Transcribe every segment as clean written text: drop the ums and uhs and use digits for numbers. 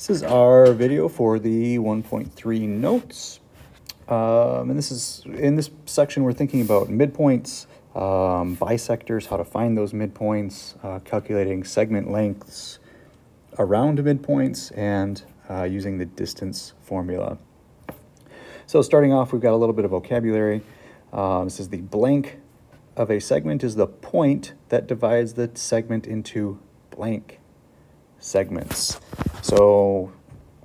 This is our video for the 1.3 notes. And this is, in this section, we're thinking about midpoints, bisectors, how to find those midpoints, calculating segment lengths around midpoints, and using the distance formula. So starting off, we've got a little bit of vocabulary. This is the blank of a segment is the point that divides the segment into blank segments. So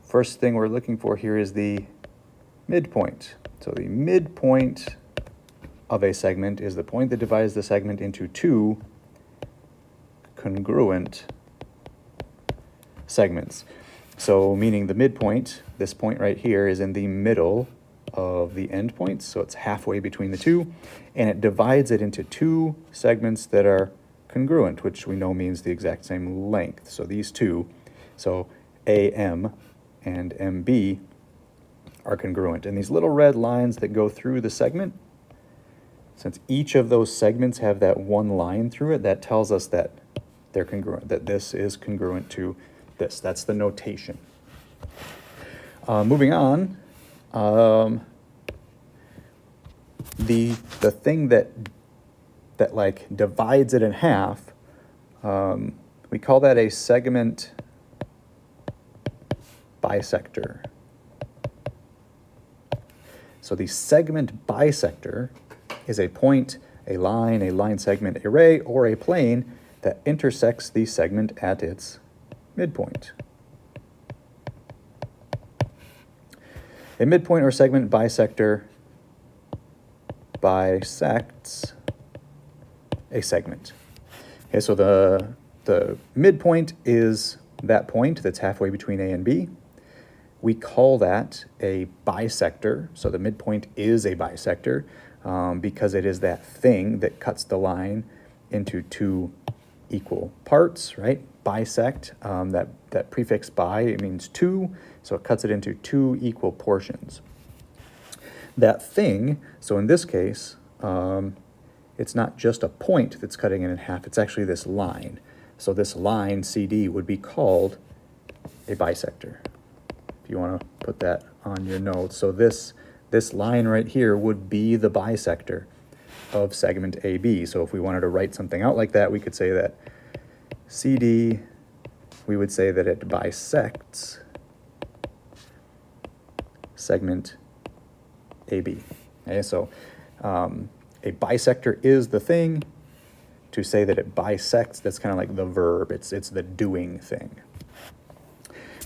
first thing we're looking for here is the midpoint. So the midpoint of a segment is the point that divides the segment into two congruent segments. So meaning the midpoint, this point right here, is in the middle of the endpoints, so it's halfway between the two, and it divides it into two segments that are congruent, which we know means the exact same length. So these two, so AM and MB, are congruent. And these little red lines that go through the segment, since each of those segments have that one line through it, that tells us that they're congruent, that this is congruent to this. That's the notation. Moving on, the thing that like divides it in half, we call that a segment bisector. So the segment bisector is a point, a line segment array, or a plane that intersects the segment at its midpoint. A midpoint or segment bisector bisects a segment. Okay, so the midpoint is that point that's halfway between A and B. We call that a bisector. So the midpoint is a bisector because it is that thing that cuts the line into two equal parts, right? Bisect, that prefix bi, it means two, so it cuts it into two equal portions. That thing, so in this case, it's not just a point that's cutting it in half, it's actually this line. So this line, CD, would be called a bisector, if you want to put that on your notes. So this line right here would be the bisector of segment AB. So if we wanted to write something out like that, we could say that CD, we would say that it bisects segment AB. Okay, so a bisector is the thing. To say that it bisects, that's kind of like the verb. It's the doing thing.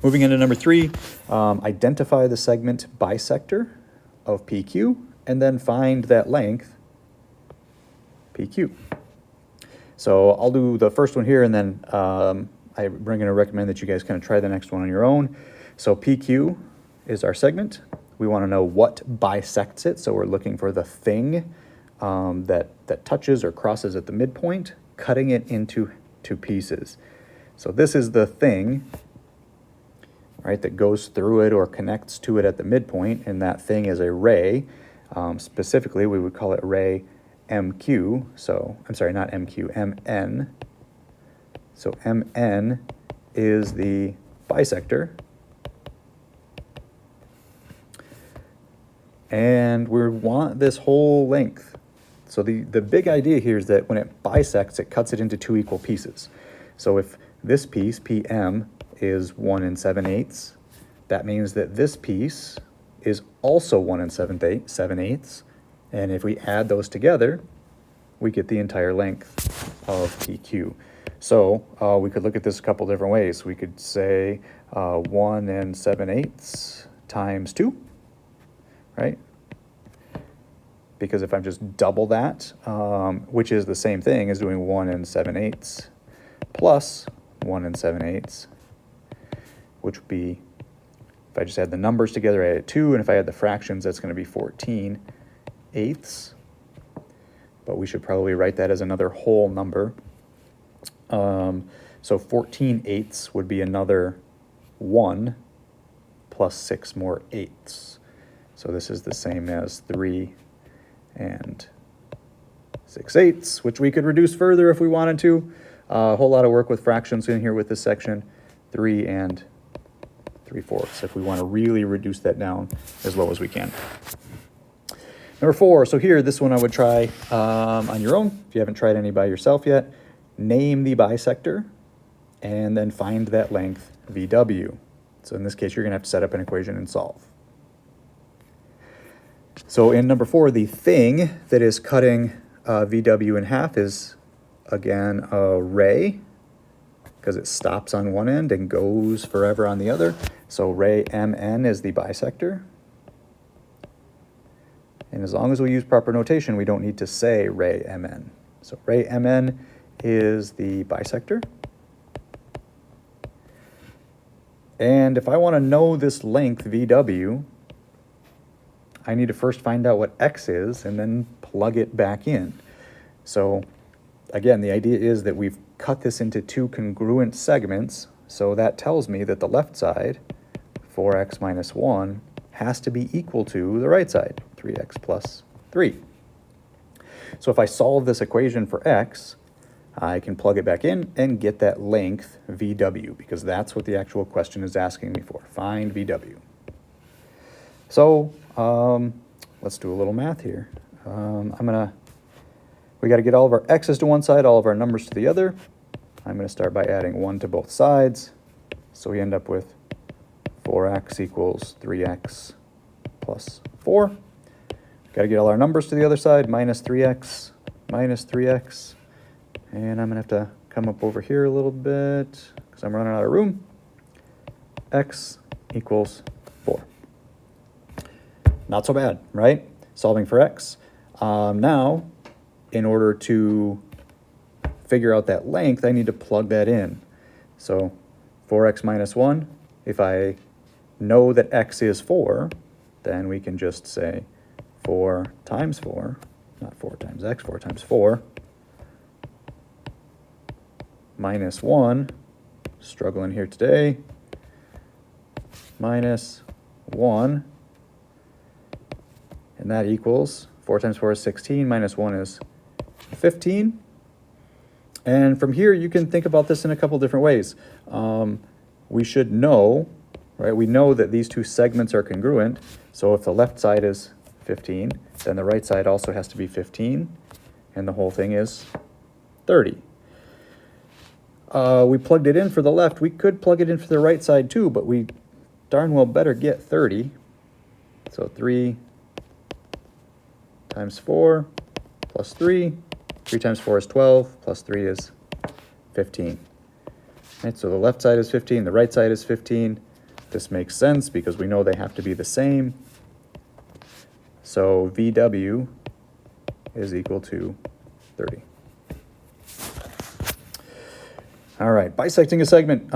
Moving into number 3, identify the segment bisector of PQ, and then find that length, PQ. So I'll do the first one here, and then I'm going to recommend that you guys kind of try the next one on your own. So PQ is our segment. We want to know what bisects it, so we're looking for the thing that touches or crosses at the midpoint, cutting it into two pieces. So this is the thing, right, that goes through it or connects to it at the midpoint, and that thing is a ray. Specifically, we would call it ray MQ. So, I'm sorry, not MQ, MN. So MN is the bisector. And we want this whole length. So the big idea here is that when it bisects, it cuts it into two equal pieces. So if this piece, PM, is 1 7/8, that means that this piece is also 1 7/8. And if we add those together, we get the entire length of PQ. So we could look at this a couple different ways. We could say 1 7/8 times 2, right? Because if I'm just double that, which is the same thing as doing 1 7/8 plus 1 7/8, which would be, if I just add the numbers together, I add 2, and if I add the fractions, that's going to be 14/8. But we should probably write that as another whole number. So 14/8 would be another 1 plus 6 more 8s. So this is the same as 3 and 6/8, which we could reduce further if we wanted to. A whole lot of work with fractions in here with this section. 3 and 3/4 if we want to really reduce that down as low as we can. Number 4, so here, this one I would try on your own, if you haven't tried any by yourself yet. Name the bisector, and then find that length, VW. So in this case, you're going to have to set up an equation and solve. So in number 4, the thing that is cutting VW in half is, again, a ray, because it stops on one end and goes forever on the other. So ray MN is the bisector. And as long as we use proper notation, we don't need to say ray MN. So ray MN is the bisector. And if I want to know this length VW, I need to first find out what x is and then plug it back in. So again, the idea is that we've cut this into 2 congruent segments, so that tells me that the left side, 4x minus 1, has to be equal to the right side, 3x plus 3. So if I solve this equation for x, I can plug it back in and get that length VW, because that's what the actual question is asking me for. Find VW. So let's do a little math here. We got to get all of our x's to one side, all of our numbers to the other. I'm going to start by adding 1 to both sides. So we end up with 4x equals 3x plus 4. Got to get all our numbers to the other side, minus 3x, minus 3x. And I'm going to have to come up over here a little bit because I'm running out of room. X equals 4. Not so bad, right? Solving for x. Now, in order to figure out that length, I need to plug that in. So 4x minus 1, if I know that x is 4, then we can just say 4 times 4, not 4 times x, 4 times 4, minus 1, struggling here today, minus 1, and that equals 4 times 4 is 16, minus 1 is 15. And from here, you can think about this in a couple different ways. We should know, right? We know that these 2 segments are congruent. So if the left side is 15, then the right side also has to be 15. And the whole thing is 30. We plugged it in for the left. We could plug it in for the right side too, but we darn well better get 30. So 3 times 4 plus 3. 3 times 4 is 12, plus 3 is 15. Right, so the left side is 15, the right side is 15. This makes sense because we know they have to be the same. So VW is equal to 30. All right, bisecting a segment.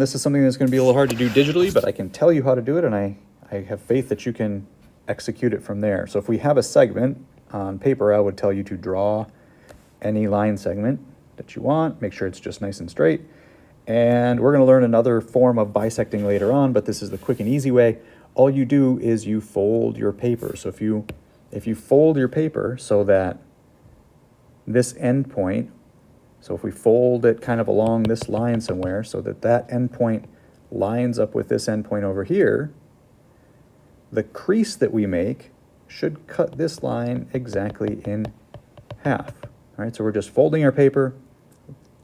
This is something that's going to be a little hard to do digitally, but I can tell you how to do it, and I have faith that you can execute it from there. So if we have a segment on paper, I would tell you to draw any line segment that you want. Make sure it's just nice and straight. And we're going to learn another form of bisecting later on, but this is the quick and easy way. All you do is you fold your paper. So if you fold your paper so that this end point, so if we fold it kind of along this line somewhere so that that end point lines up with this end point over here, the crease that we make should cut this line exactly in half. All right, so we're just folding our paper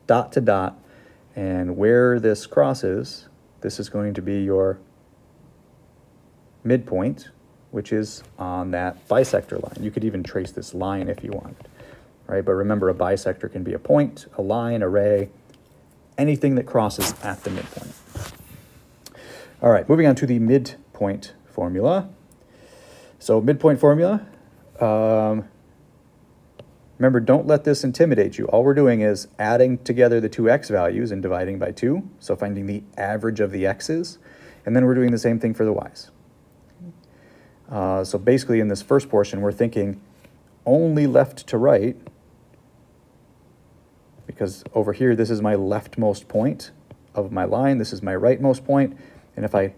dot to dot, and where this crosses, this is going to be your midpoint, which is on that bisector line. You could even trace this line if you want, right? But remember, a bisector can be a point, a line, a ray, anything that crosses at the midpoint. All right, moving on to the midpoint formula. So midpoint formula, remember, don't let this intimidate you. All we're doing is adding together the 2 x values and dividing by 2, so finding the average of the x's, and then we're doing the same thing for the y's. So basically in this first portion, we're thinking only left to right, because over here, this is my leftmost point of my line, this is my rightmost point, and if I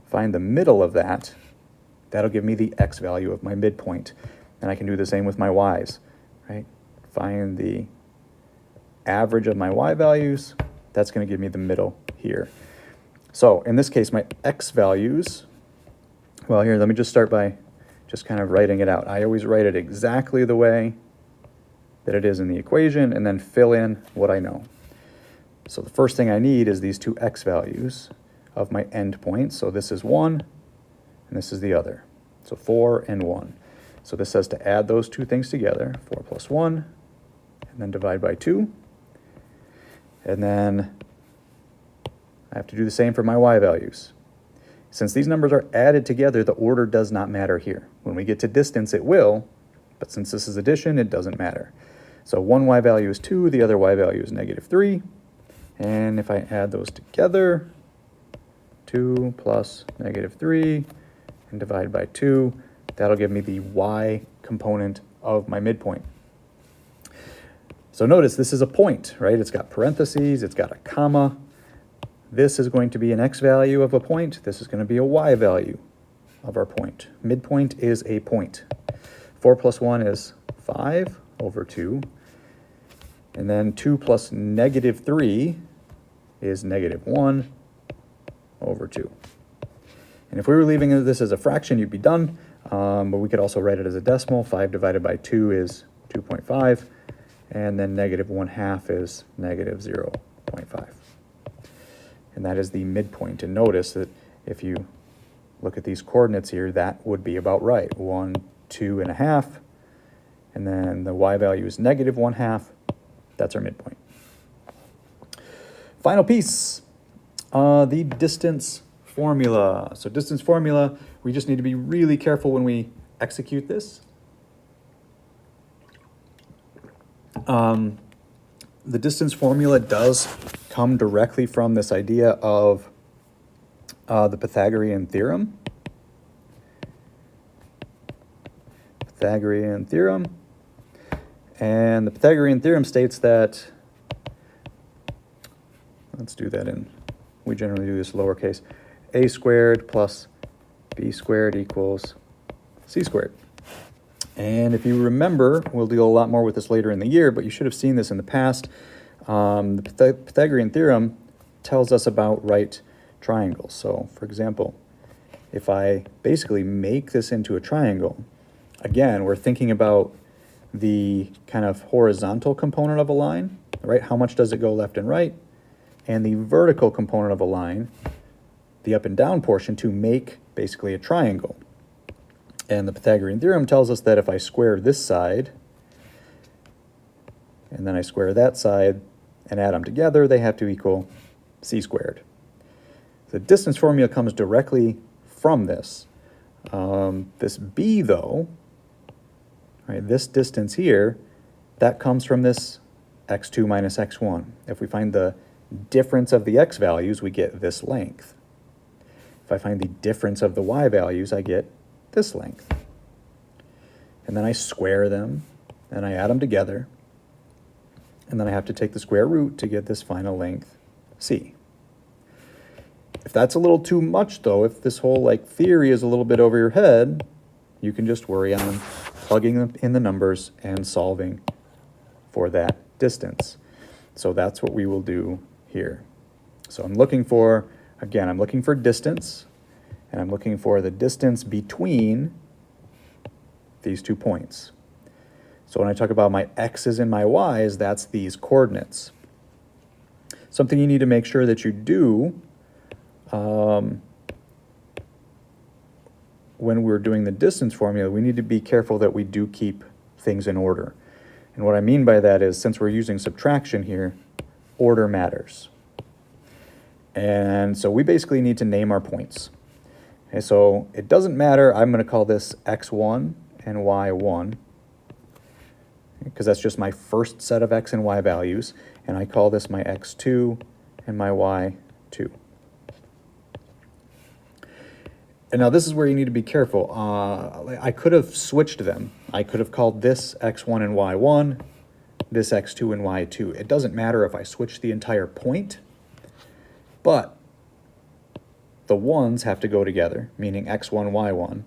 find the middle of that, that'll give me the x value of my midpoint. And I can do the same with my y's, right? Find the average of my y values. That's going to give me the middle here. So in this case, my x values, well, here, let me just start by just kind of writing it out. I always write it exactly the way that it is in the equation and then fill in what I know. So the first thing I need is these two x values of my endpoints. So this is 1 and this is the other. So 4 and 1. So this says to add those two things together, 4 plus 1, and then divide by 2. And then I have to do the same for my y values. Since these numbers are added together, the order does not matter here. When we get to distance, it will, but since this is addition, it doesn't matter. So one y value is 2, the other y value is -3. And if I add those together, 2 plus -3 and divide by 2, that'll give me the y component of my midpoint. So notice this is a point, right? It's got parentheses, it's got a comma. This is going to be an x value of a point. This is going to be a y value of our point. Midpoint is a point. 4 plus 1 is 5 over 2. And then 2 plus -3 is -1 over 2. And if we were leaving this as a fraction, you'd be done. But we could also write it as a decimal. 5 divided by 2 is 2.5. And then -1/2 is -0.5. And that is the midpoint. And notice that if you look at these coordinates here, that would be about right. 1, 2.5. And then the y value is -1/2. That's our midpoint. Final piece, the distance formula. So distance formula, we just need to be really careful when we execute this. The distance formula does come directly from this idea of the Pythagorean theorem. Pythagorean theorem. And the Pythagorean theorem states that, let's do that we generally do this lowercase, a squared plus b squared equals c squared. And if you remember, we'll deal a lot more with this later in the year, but you should have seen this in the past. The Pythagorean theorem tells us about right triangles. So, for example, if I basically make this into a triangle, again, we're thinking about the kind of horizontal component of a line, right? How much does it go left and right? And the vertical component of a line, the up and down portion, to make basically a triangle. And the Pythagorean theorem tells us that if I square this side, and then I square that side, and add them together, they have to equal c squared. The distance formula comes directly from this. This b, though, right, this distance here, that comes from this x2 minus x1. If we find the difference of the x values, we get this length. If I find the difference of the y values, I get this length. And then I square them, and I add them together, and then I have to take the square root to get this final length, c. If that's a little too much, though, if this whole theory is a little bit over your head, you can just worry on plugging in the numbers and solving for that distance. So that's what we will do here. So I'm looking for, again, I'm looking for distance, and I'm looking for the distance between these 2 points. So when I talk about my x's and my y's, that's these coordinates. Something you need to make sure that you do when we're doing the distance formula, we need to be careful that we do keep things in order. And what I mean by that is, since we're using subtraction here, order matters. And so we basically need to name our points. Okay, so it doesn't matter, I'm going to call this x1 and y1, because that's just my first set of x and y values, and I call this my x2 and my y2. And now this is where you need to be careful. I could have switched them. I could have called this x1 and y1, this x2 and y2. It doesn't matter if I switch the entire point, but the 1's have to go together, meaning x1, y1,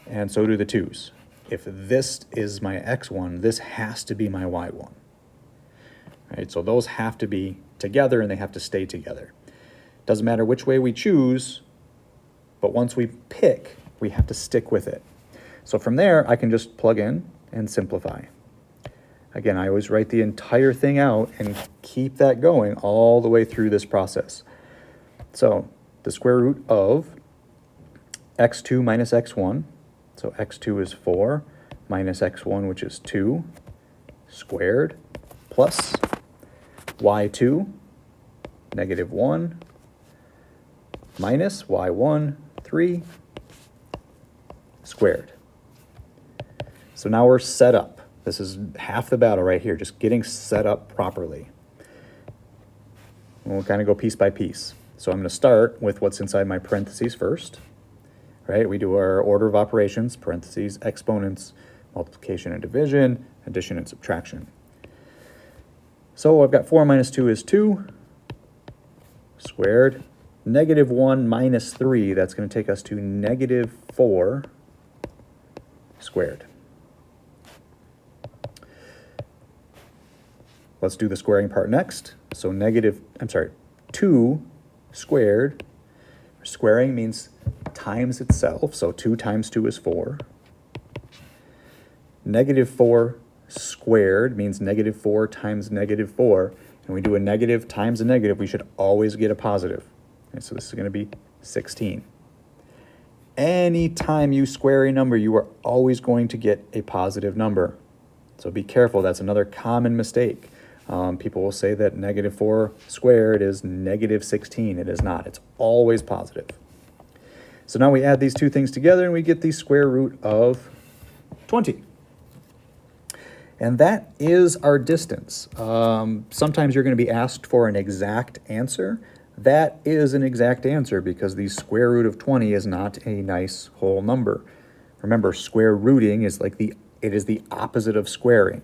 and so do the 2's. If this is my x1, this has to be my y1. Right? So those have to be together, and they have to stay together. Doesn't matter which way we choose, but once we pick, we have to stick with it. So from there, I can just plug in and simplify. Again, I always write the entire thing out and keep that going all the way through this process. So the square root of x2 minus x1, so x2 is 4, minus x1, which is 2, squared, plus y2, negative 1, minus y1, 3, squared. So now we're set up. This is half the battle right here, just getting set up properly. And we'll kind of go piece by piece. So I'm going to start with what's inside my parentheses first, right? We do our order of operations, parentheses, exponents, multiplication and division, addition and subtraction. So I've got 4 minus 2 is 2, squared. Negative 1 minus 3, that's going to take us to negative 4 squared. Let's do the squaring part next. So 2 squared. Squaring means times itself, so 2 times 2 is 4. Negative 4 squared means negative 4 times negative 4. And we do a negative times a negative, we should always get a positive. Okay, so this is going to be 16. Anytime you square a number, you are always going to get a positive number. So be careful, that's another common mistake. People will say that negative 4 squared is negative 16. It is not. It's always positive. So now we add these two things together and we get the square root of 20. And that is our distance. Sometimes you're going to be asked for an exact answer. That is an exact answer because the square root of 20 is not a nice whole number. Remember, square rooting is like it is the opposite of squaring.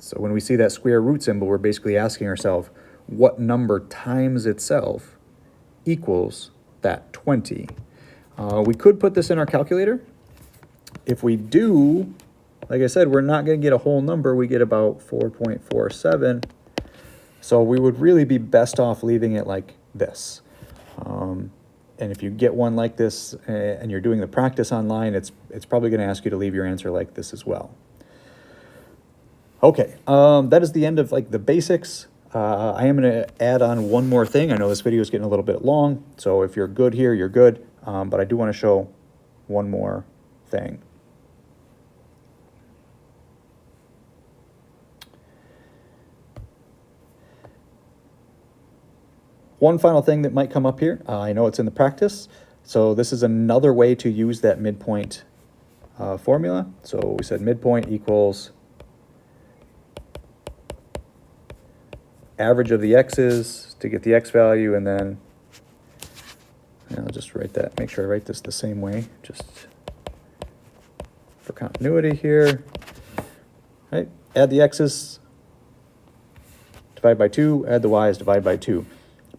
So when we see that square root symbol, we're basically asking ourselves, what number times itself equals that 20? We could put this in our calculator. If we do, like I said, we're not going to get a whole number. We get about 4.47. So we would really be best off leaving it like this. And if you get one like this and you're doing the practice online, it's probably going to ask you to leave your answer like this as well. Okay, that is the end of like the basics. I am going to add on one more thing. I know this video is getting a little bit long, so if you're good here, you're good. But I do want to show one more thing. One final thing that might come up here, I know it's in the practice, so this is another way to use that midpoint formula. So we said midpoint equals average of the x's to get the x value, and then I'll just write that, make sure I write this the same way, just for continuity here. Right, add the x's, divide by 2, add the y's, divide by 2.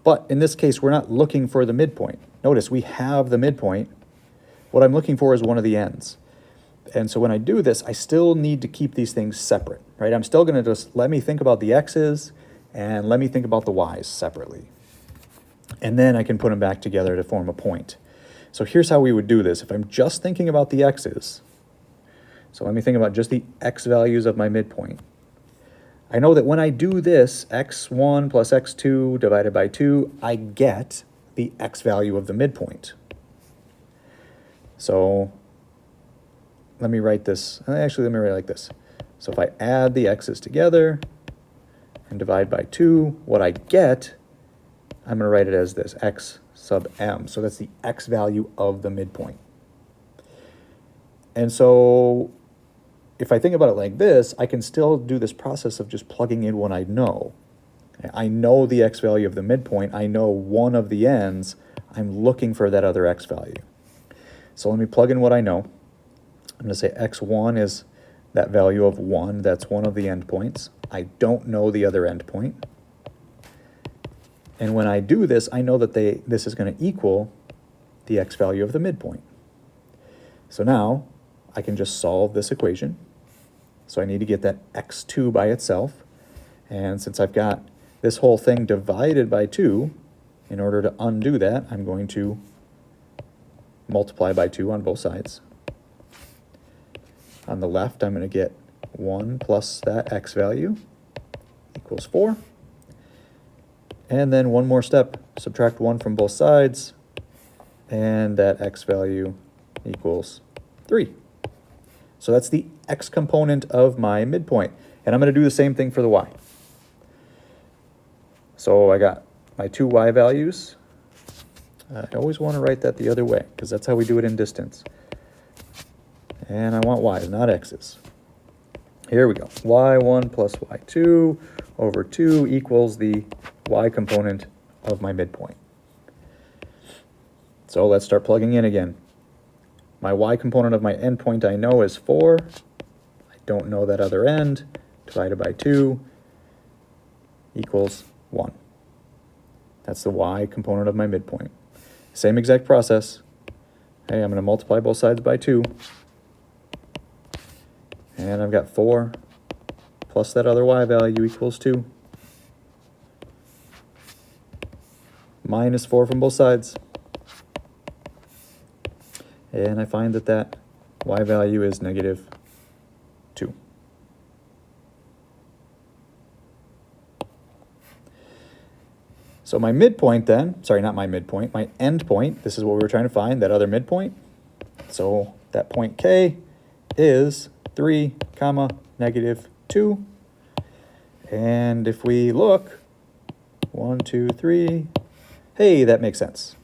But in this case, we're not looking for the midpoint. Notice we have the midpoint. What I'm looking for is one of the ends. And so when I do this, I still need to keep these things separate, right? I'm still going to just let me think about the x's and let me think about the y's separately. And then I can put them back together to form a point. So here's how we would do this. If I'm just thinking about the x's, so let me think about just the x values of my midpoint. I know that when I do this, x1 plus x2 divided by 2, I get the x value of the midpoint. So let me write this. Actually, let me write it like this. So if I add the x's together and divide by 2, what I get, I'm going to write it as this, x sub m. So that's the x value of the midpoint. And so if I think about it like this, I can still do this process of just plugging in what I know. I know the x value of the midpoint. I know one of the ends. I'm looking for that other x value. So let me plug in what I know. I'm going to say x1 is that value of 1. That's one of the endpoints. I don't know the other endpoint. And when I do this, I know that this is going to equal the x value of the midpoint. So now I can just solve this equation. So I need to get that x2 by itself. And since I've got this whole thing divided by 2, In order to undo that, I'm going to multiply by 2 on both sides. On the left, I'm going to get 1 plus that x value equals 4. And then one more step, subtract 1 from both sides, and that x value equals 3. So that's the x component of my midpoint. And I'm going to do the same thing for the y. So I got my two y values. I always want to write that the other way, because that's how we do it in distance. And I want y's, not x's. Here we go. y1 plus y2 over 2 equals the y component of my midpoint. So let's start plugging in again. My y component of my endpoint I know is 4. I don't know that other end. Divided by 2 equals 1. That's the y component of my midpoint. Same exact process. Hey, I'm going to multiply both sides by 2. And I've got 4 plus that other y value equals 2. Minus 4 from both sides. And I find that that y value is negative 2. So my midpoint then, sorry, not my midpoint, my endpoint, this is what we were trying to find, that other midpoint. So that point K is 3, comma, negative 2. And if we look, 1, 2, 3, hey, that makes sense.